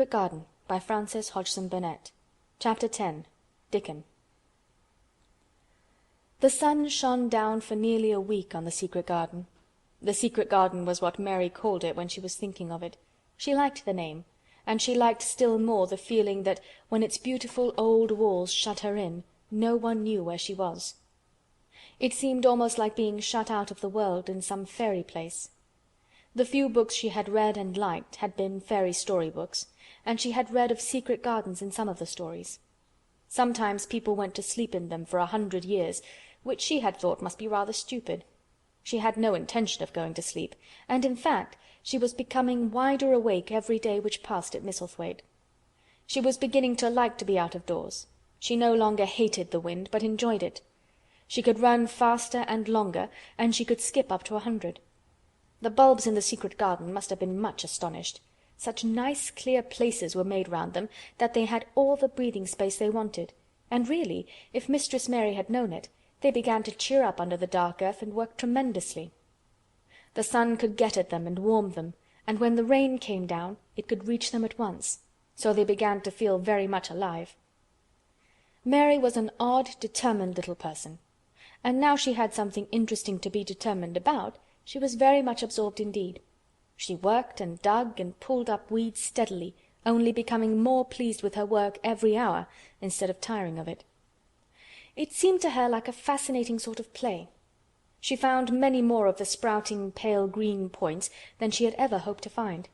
Secret Garden by Frances Hodgson Burnett. Chapter 10. Dickon. The sun shone down for nearly a week on the secret garden. The secret garden was what Mary called it when she was thinking of it. She liked the name, and she liked still more the feeling that when its beautiful old walls shut her in, no one knew where she was. It seemed almost like being shut out of the world in some fairy place. The few books she had read and liked had been fairy story books, and she had read of secret gardens in some of the stories. Sometimes people went to sleep in them for 100 years, which she had thought must be rather stupid. She had no intention of going to sleep, and in fact she was becoming wider awake every day which passed at Misselthwaite. She was beginning to like to be out of doors. She no longer hated the wind, but enjoyed it. She could run faster and longer, and she could skip up to 100. The bulbs in the secret garden must have been much astonished. Such nice clear places were made round them that they had all the breathing space they wanted, and really, if Mistress Mary had known it, they began to cheer up under the dark earth and work tremendously. The sun could get at them and warm them, and when the rain came down it could reach them at once, so they began to feel very much alive. Mary was an odd, determined little person, and now she had something interesting to be determined about, she was very much absorbed indeed. She worked and dug and pulled up weeds steadily, only becoming more pleased with her work every hour instead of tiring of it. It seemed to her like a fascinating sort of play. She found many more of the sprouting pale green points than she had ever hoped to find.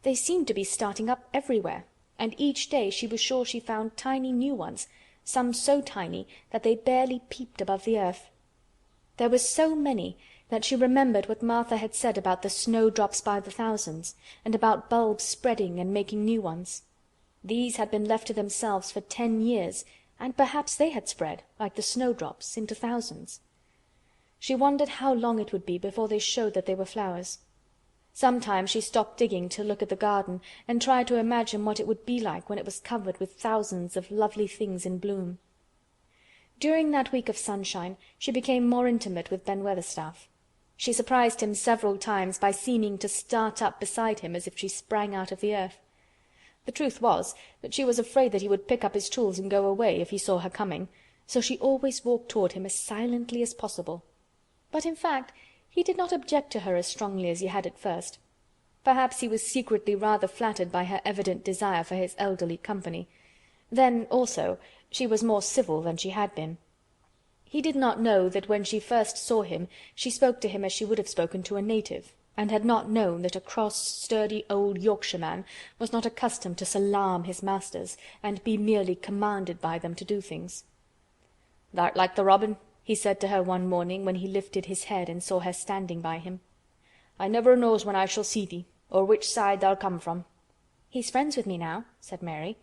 They seemed to be starting up everywhere, and each day she was sure she found tiny new ones, some so tiny that they barely peeped above the earth. There were so many that she remembered what Martha had said about the snowdrops by the thousands, and about bulbs spreading and making new ones. These had been left to themselves for 10 years, and perhaps they had spread, like the snowdrops, into thousands. She wondered how long it would be before they showed that they were flowers. Sometimes she stopped digging to look at the garden and tried to imagine what it would be like when it was covered with thousands of lovely things in bloom. During that week of sunshine she became more intimate with Ben Weatherstaff. She surprised him several times by seeming to start up beside him as if she sprang out of the earth. The truth was that she was afraid that he would pick up his tools and go away if he saw her coming, so she always walked toward him as silently as possible. But in fact he did not object to her as strongly as he had at first. Perhaps he was secretly rather flattered by her evident desire for his elderly company. Then, also, she was more civil than she had been. He did not know that when she first saw him she spoke to him as she would have spoken to a native, and had not known that a cross, sturdy old Yorkshire man was not accustomed to salaam his masters and be merely commanded by them to do things. "Thou'rt like the robin," he said to her one morning when he lifted his head and saw her standing by him. "I never knows when I shall see thee, or which side thou'll come from." "He's friends with me now," said Mary.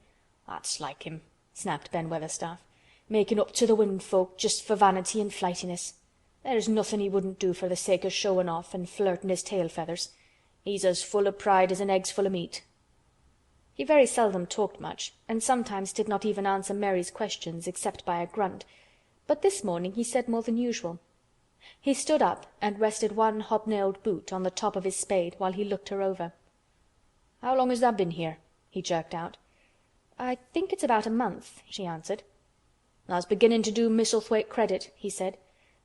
"That's like him," snapped Ben Weatherstaff. "Making up to the women folk just for vanity and flightiness. There's nothing he wouldn't do for the sake of showing off and flirting his tail feathers. He's as full of pride as an egg's full of meat." He very seldom talked much, and sometimes did not even answer Mary's questions except by a grunt, but this morning he said more than usual. He stood up and rested one hobnailed boot on the top of his spade while he looked her over. "How long has tha been here?" he jerked out. "I think it's about a month," she answered. "Tha's beginning to do Misselthwaite credit," he said.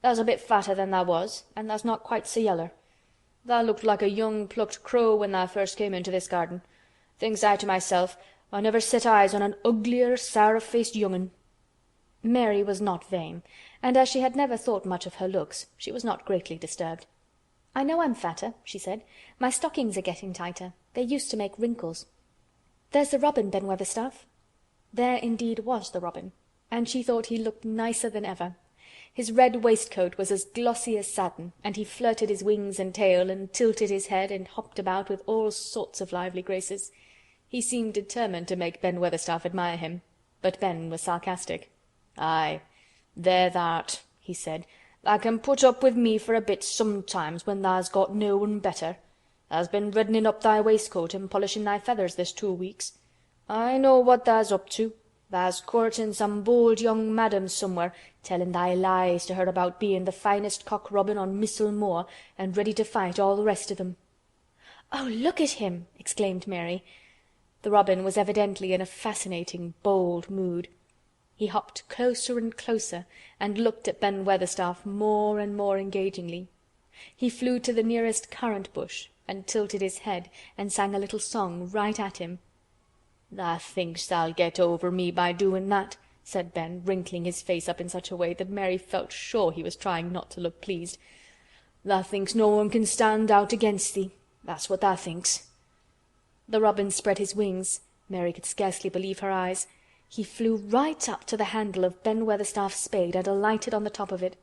"Tha's a bit fatter than tha was, and tha's not quite so yeller. Tha looked like a young plucked crow when tha first came into this garden. Thinks I to myself, I never set eyes on an uglier, sour-faced young'un." Mary was not vain, and as she had never thought much of her looks, she was not greatly disturbed. "I know I'm fatter," she said. "My stockings are getting tighter. They used to make wrinkles. There's the robin, Ben Weatherstaff." There indeed was the robin, and she thought he looked nicer than ever. His red waistcoat was as glossy as satin, and he flirted his wings and tail, and tilted his head, and hopped about with all sorts of lively graces. He seemed determined to make Ben Weatherstaff admire him, but Ben was sarcastic. "Aye, there tha'rt," he said. "Tha can put up with me for a bit sometimes when tha's got no one better. Tha's been reddening up thy waistcoat and polishing thy feathers this 2 weeks. I know what tha's up to. Tha's courting some bold young madam somewhere, telling thy lies to her about being the finest cock robin on Missel Moor and ready to fight all the rest of them." "Oh, look at him!" exclaimed Mary. The robin was evidently in a fascinating, bold mood. He hopped closer and closer and looked at Ben Weatherstaff more and more engagingly. He flew to the nearest currant bush and tilted his head and sang a little song right at him. "Tha thinks tha'll get over me by doing that," said Ben, wrinkling his face up in such a way that Mary felt sure he was trying not to look pleased. "Tha thinks no one can stand out against thee. That's what tha thinks." The robin spread his wings. Mary could scarcely believe her eyes. He flew right up to the handle of Ben Weatherstaff's spade and alighted on the top of it.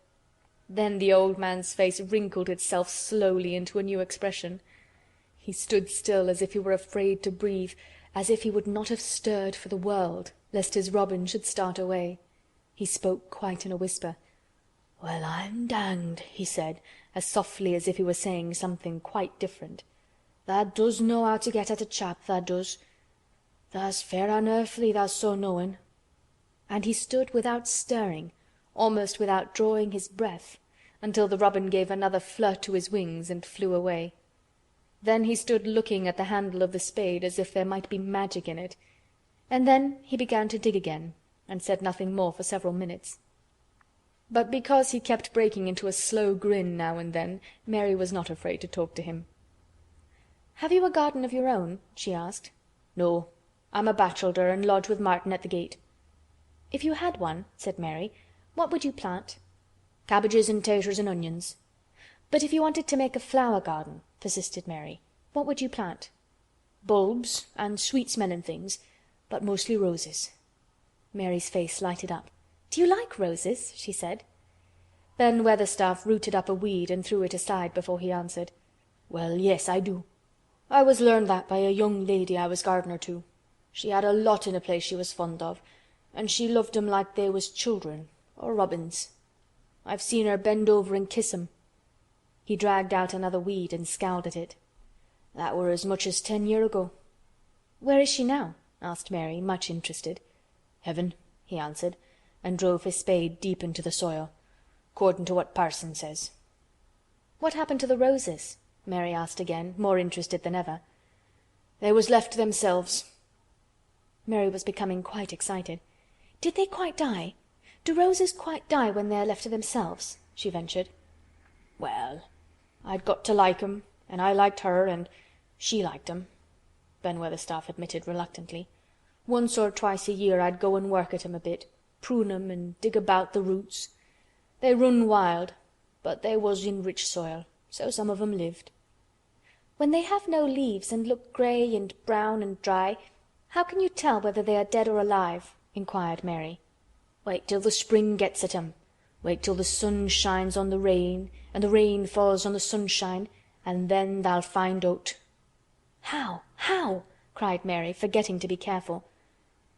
Then the old man's face wrinkled itself slowly into a new expression. He stood still as if he were afraid to breathe, as if he would not have stirred for the world, lest his robin should start away. He spoke quite in a whisper. "Well, I'm danged," he said, as softly as if he were saying something quite different. "Tha does know how to get at a chap, tha does. Tha's fair unearthly, tha's so knowin'." And he stood without stirring, almost without drawing his breath, until the robin gave another flirt to his wings and flew away. Then he stood looking at the handle of the spade as if there might be magic in it, and then he began to dig again, and said nothing more for several minutes. But because he kept breaking into a slow grin now and then, Mary was not afraid to talk to him. "Have you a garden of your own?" she asked. "No. I'm a bachelder and lodge with Martin at the gate." "If you had one," said Mary, "what would you plant?" "Cabbages and taters and onions." "But if you wanted to make a flower garden," persisted Mary, "what would you plant?" "Bulbs and sweet-smelling things, but mostly roses." Mary's face lighted up. "Do you like roses?" she said. Ben Weatherstaff rooted up a weed and threw it aside before he answered. "Well, yes, I do. I was learned that by a young lady I was gardener to. She had a lot in a place she was fond of, and she loved 'em like they was children, or robins. I've seen her bend over and kiss 'em." He dragged out another weed and scowled at it. "That were as much as 10 year ago." "Where is she now?" asked Mary, much interested. "Heaven," he answered, and drove his spade deep into the soil, "'cordin' to what parson says." "What happened to the roses?" Mary asked again, more interested than ever. "They was left to themselves." Mary was becoming quite excited. "Did they quite die? Do roses quite die when they are left to themselves?" she ventured. "Well, I'd got to like 'em, and I liked her, and she liked 'em," Ben Weatherstaff admitted reluctantly. "Once or twice a year I'd go and work at 'em a bit, prune 'em and dig about the roots. They run wild, but they was in rich soil, so some of 'em lived." "When they have no leaves and look grey and brown and dry, how can you tell whether they are dead or alive?" inquired Mary. "Wait till the spring gets at 'em. Wait till the sun shines on the rain and the rain falls on the sunshine, and then tha'll find out." "How? How?" cried Mary, forgetting to be careful.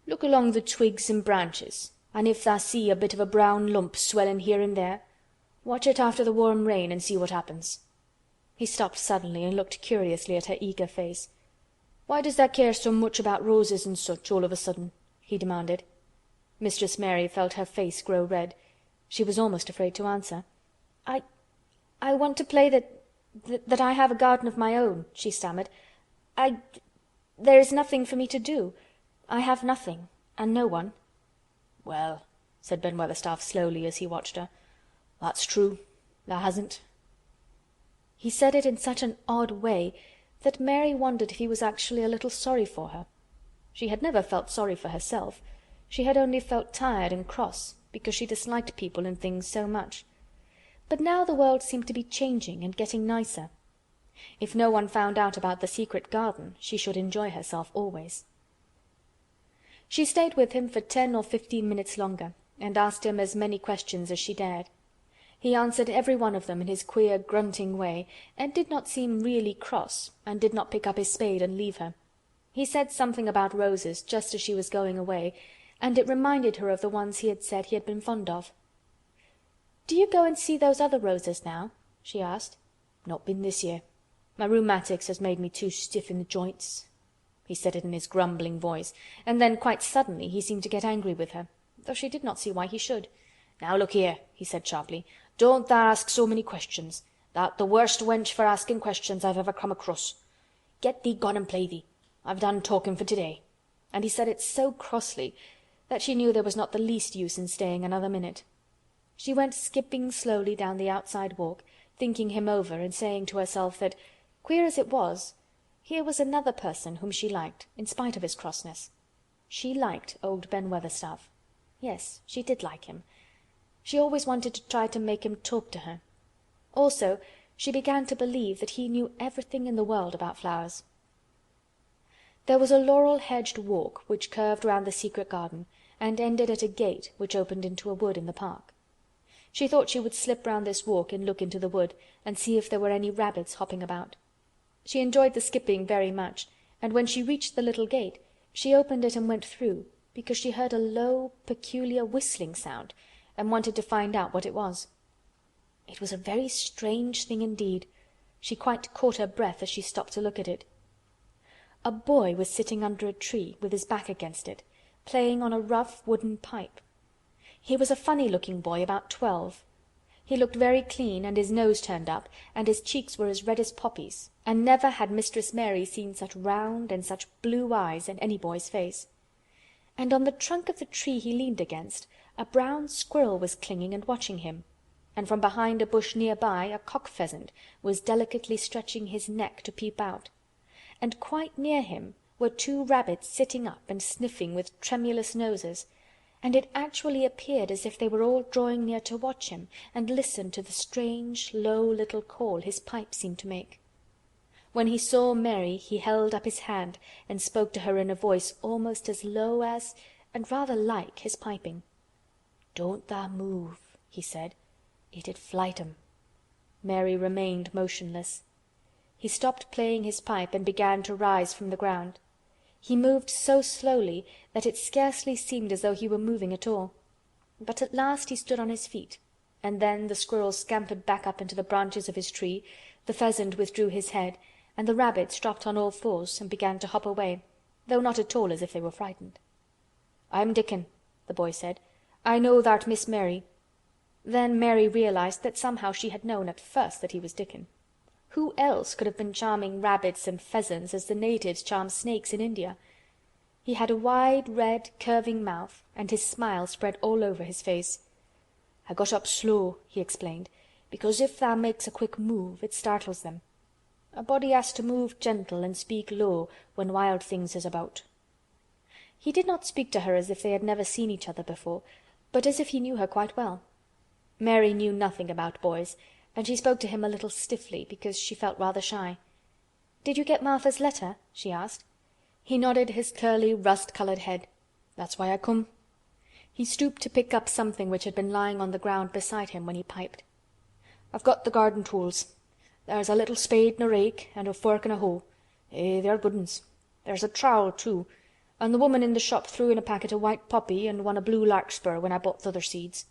"Look along the twigs and branches, and if tha see a bit of a brown lump swellin' here and there, watch it after the warm rain and see what happens." He stopped suddenly and looked curiously at her eager face. "Why does tha care so much about roses and such all of a sudden?" he demanded. Mistress Mary felt her face grow red. She was almost afraid to answer. I want to play that I have a garden of my own," she stammered. There is nothing for me to do. I have nothing, and no one." "Well," said Ben Weatherstaff slowly as he watched her, "that's true. Tha hasn't." He said it in such an odd way that Mary wondered if he was actually a little sorry for her. She had never felt sorry for herself. She had only felt tired and cross because she disliked people and things so much. But now the world seemed to be changing and getting nicer. If no one found out about the secret garden, she should enjoy herself always. She stayed with him for 10 or 15 minutes longer and asked him as many questions as she dared. He answered every one of them in his queer grunting way, and did not seem really cross, and did not pick up his spade and leave her. He said something about roses just as she was going away, and it reminded her of the ones he had said he had been fond of. "Do you go and see those other roses now?" she asked. "Not been this year. My rheumatics has made me too stiff in the joints." He said it in his grumbling voice, and then quite suddenly he seemed to get angry with her, though she did not see why he should. "Now look here," he said sharply. "Don't tha ask so many questions. Tha'rt the worst wench for asking questions I've ever come across. Get thee gone and play thee. I've done talking for today." And he said it so crossly that she knew there was not the least use in staying another minute. She went skipping slowly down the outside walk, thinking him over and saying to herself that, queer as it was, here was another person whom she liked, in spite of his crossness. She liked old Ben Weatherstaff. Yes, she did like him. She always wanted to try to make him talk to her. Also, she began to believe that he knew everything in the world about flowers. There was a laurel-hedged walk which curved round the secret garden and ended at a gate which opened into a wood in the park. She thought she would slip round this walk and look into the wood and see if there were any rabbits hopping about. She enjoyed the skipping very much, and when she reached the little gate, she opened it and went through, because she heard a low, peculiar whistling sound and wanted to find out what it was. It was a very strange thing indeed. She quite caught her breath as she stopped to look at it. A boy was sitting under a tree, with his back against it, playing on a rough wooden pipe. He was a funny-looking boy, about 12. He looked very clean, and his nose turned up, and his cheeks were as red as poppies, and never had Mistress Mary seen such round and such blue eyes in any boy's face. And on the trunk of the tree he leaned against, a brown squirrel was clinging and watching him, and from behind a bush near by a cock-pheasant was delicately stretching his neck to peep out, and quite near him were 2 rabbits sitting up and sniffing with tremulous noses, and it actually appeared as if they were all drawing near to watch him and listen to the strange, low little call his pipe seemed to make. When he saw Mary he held up his hand and spoke to her in a voice almost as low as, and rather like, his piping. "Don't tha move," he said. "It'd flight 'em." Mary remained motionless. He stopped playing his pipe and began to rise from the ground. He moved so slowly that it scarcely seemed as though he were moving at all. But at last he stood on his feet, and then the squirrel scampered back up into the branches of his tree, the pheasant withdrew his head, and the rabbits dropped on all fours and began to hop away, though not at all as if they were frightened. "I'm Dickon," the boy said. "I know thou'rt Miss Mary." Then Mary realized that somehow she had known at first that he was Dickon. Who else could have been charming rabbits and pheasants as the natives charm snakes in India? He had a wide, red, curving mouth, and his smile spread all over his face. "I got up slow," he explained, "because if tha makes a quick move, it startles them. A body has to move gentle and speak low when wild things is about." He did not speak to her as if they had never seen each other before, but as if he knew her quite well. Mary knew nothing about boys, and she spoke to him a little stiffly because she felt rather shy. "Did you get Martha's letter?" she asked. He nodded his curly, rust-colored head. "That's why I come." He stooped to pick up something which had been lying on the ground beside him when he piped. "I've got the garden tools. There's a little spade and a rake and a fork and a hoe. They're good uns. There's a trowel too, and the woman in the shop threw in a packet of white poppy and one of blue larkspur when I bought th' other seeds."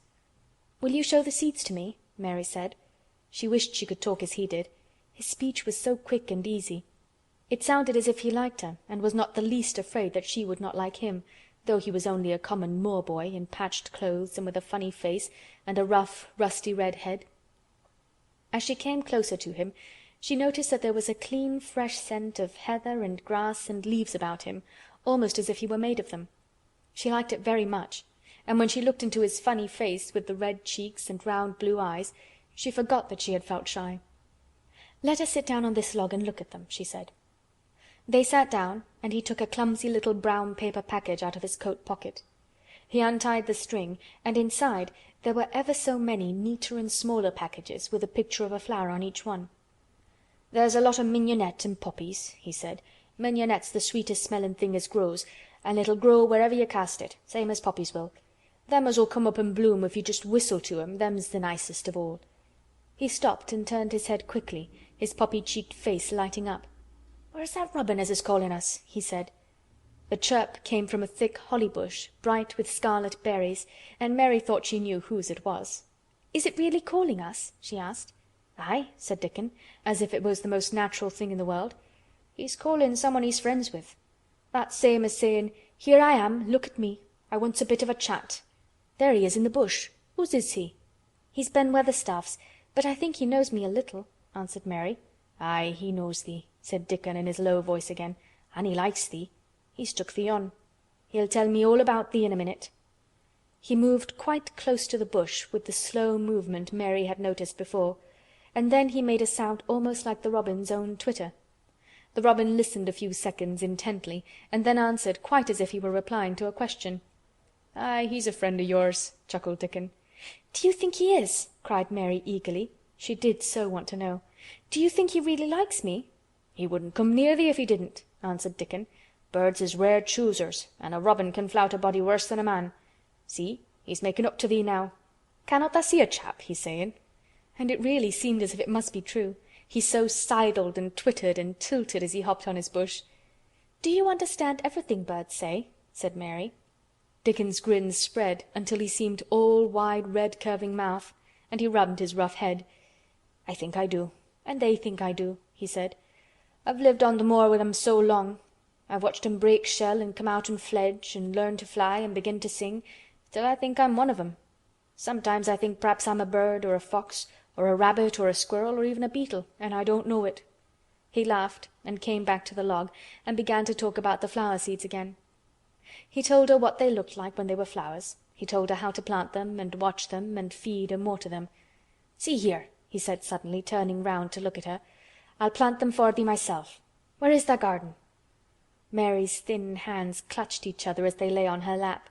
"Will you show the seeds to me?" Mary said. She wished she could talk as he did. His speech was so quick and easy. It sounded as if he liked her and was not the least afraid that she would not like him, though he was only a common moor boy in patched clothes and with a funny face and a rough, rusty red head. As she came closer to him, she noticed that there was a clean, fresh scent of heather and grass and leaves about him, almost as if he were made of them. She liked it very much, and when she looked into his funny face with the red cheeks and round blue eyes, she forgot that she had felt shy. "Let us sit down on this log and look at them," she said. They sat down, and he took a clumsy little brown paper package out of his coat pocket. He untied the string, and inside there were ever so many neater and smaller packages with a picture of a flower on each one. "There's a lot of mignonette and poppies," he said. "Mignonette's the sweetest smelling thing as grows, and it'll grow wherever you cast it, same as poppies will. Them as'll come up and bloom if you just whistle to 'em, them's the nicest of all." He stopped and turned his head quickly, his poppy-cheeked face lighting up. "Where's that robin as is calling us?" he said. The chirp came from a thick holly bush, bright with scarlet berries, and Mary thought she knew whose it was. "Is it really calling us?" she asked. "Aye," said Dickon, as if it was the most natural thing in the world. "He's calling someone he's friends with. That's same as saying, 'Here I am, look at me. I wants a bit of a chat.' There he is in the bush. Whose is he?" "He's Ben Weatherstaff's, but I think he knows me a little," answered Mary. "Aye, he knows thee," said Dickon in his low voice again. An' he likes thee. He's took thee on. He'll tell me all about thee in a minute." He moved quite close to the bush with the slow movement Mary had noticed before, and then he made a sound almost like the robin's own twitter. The robin listened a few seconds intently and then answered quite as if he were replying to a question. "Aye, he's a friend o' yours," chuckled Dickon. "Do you think he is?" cried Mary eagerly. She did so want to know. "Do you think he really likes me?" "He wouldn't come near thee if he didn't," answered Dickon. "Birds is rare choosers, and a robin can flout a body worse than a man. See, he's making up to thee now. 'Cannot tha see a chap?' he's saying." And it really seemed as if it must be true. He so sidled and twittered and tilted as he hopped on his bush. "Do you understand everything birds say?" said Mary. Dickon's grin spread until he seemed all wide red curving mouth, and he rubbed his rough head. "I think I do, and they think I do," he said. "I've lived on the moor with 'em so long. I've watched 'em break shell and come out and fledge and learn to fly and begin to sing, till I think I'm one of 'em. Sometimes I think p'raps I'm a bird or a fox or a rabbit or a squirrel or even a beetle, and I don't know it." He laughed and came back to the log and began to talk about the flower seeds again. He told her what they looked like when they were flowers. He told her how to plant them and watch them and feed and water them. "See here," he said suddenly, turning round to look at her. "I'll plant them for thee myself. Where is thy garden?" Mary's thin hands clutched each other as they lay on her lap.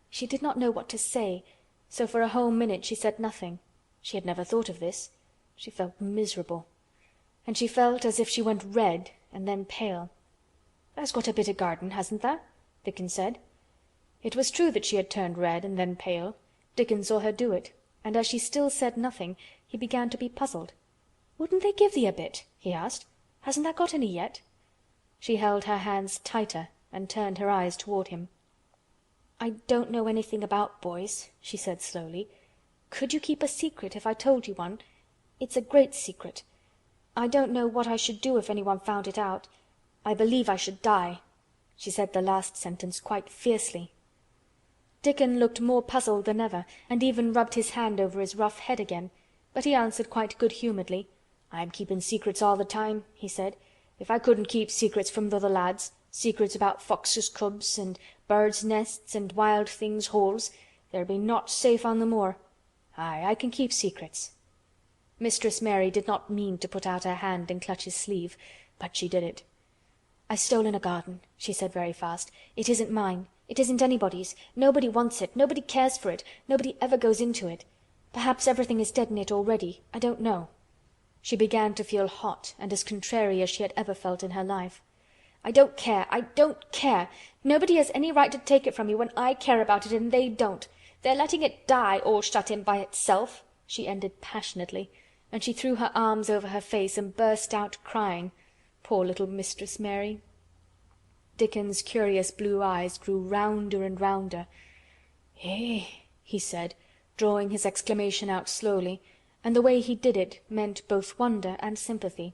She did not know what to say, so for a whole minute she said nothing. She had never thought of this. She felt miserable. And she felt as if she went red and then pale. "Tha's got a bit o' garden, hasn't tha?" Dickon said. It was true that she had turned red and then pale. Dickon saw her do it, and as she still said nothing, he began to be puzzled. "Wouldn't they give thee a bit?" he asked. "Hasn't tha got any yet?" She held her hands tighter and turned her eyes toward him. "I don't know anything about boys," she said slowly. "Could you keep a secret if I told you one? It's a great secret. I don't know what I should do if anyone found it out. I believe I should die." She said the last sentence quite fiercely. Dickon looked more puzzled than ever and even rubbed his hand over his rough head again, but he answered quite good-humoredly. "I'm keeping secrets all the time," he said. "If I couldn't keep secrets from th' other lads, secrets about foxes' cubs and birds' nests and wild things' holes, there'd be naught safe on the moor. Aye, I can keep secrets." Mistress Mary did not mean to put out her hand and clutch his sleeve, but she did it. "I've stolen a garden," she said very fast. "It isn't mine. It isn't anybody's. Nobody wants it. Nobody cares for it. Nobody ever goes into it. Perhaps everything is dead in it already. I don't know." She began to feel hot and as contrary as she had ever felt in her life. "I don't care. I don't care. Nobody has any right to take it from me when I care about it and they don't. They're letting it die all shut in by itself," she ended passionately, and she threw her arms over her face and burst out crying. Poor little Mistress Mary. Dickon's curious blue eyes grew rounder and rounder. "Eh!" he said, drawing his exclamation out slowly, and the way he did it meant both wonder and sympathy.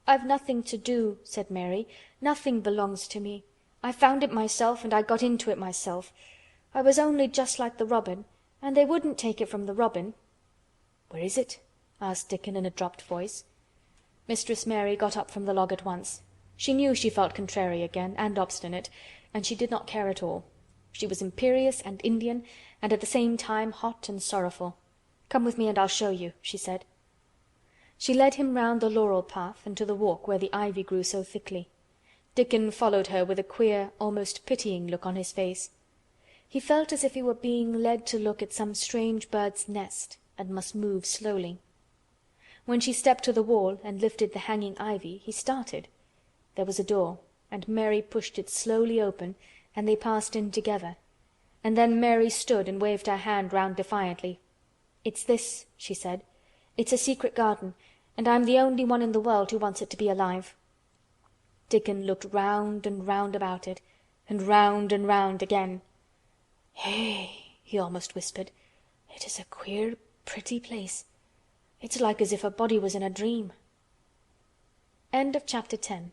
"I've nothing to do," said Mary. "Nothing belongs to me. I found it myself and I got into it myself. I was only just like the robin, and they wouldn't take it from the robin." "Where is it?" asked Dickon in a dropped voice. Mistress Mary got up from the log at once. She knew she felt contrary again and obstinate, and she did not care at all. She was imperious and Indian and at the same time hot and sorrowful. "Come with me and I'll show you," she said. She led him round the laurel path and to the walk where the ivy grew so thickly. Dickon followed her with a queer, almost pitying look on his face. He felt as if he were being led to look at some strange bird's nest and must move slowly. When she stepped to the wall and lifted the hanging ivy, he started. There was a door, and Mary pushed it slowly open, and they passed in together. And then Mary stood and waved her hand round defiantly. "It's this," she said. "It's a secret garden, and I'm the only one in the world who wants it to be alive." Dickon looked round and round about it, and round again. "Hey!" he almost whispered. "It is a queer, pretty place. It's like as if a body was in a dream." End of Chapter 10.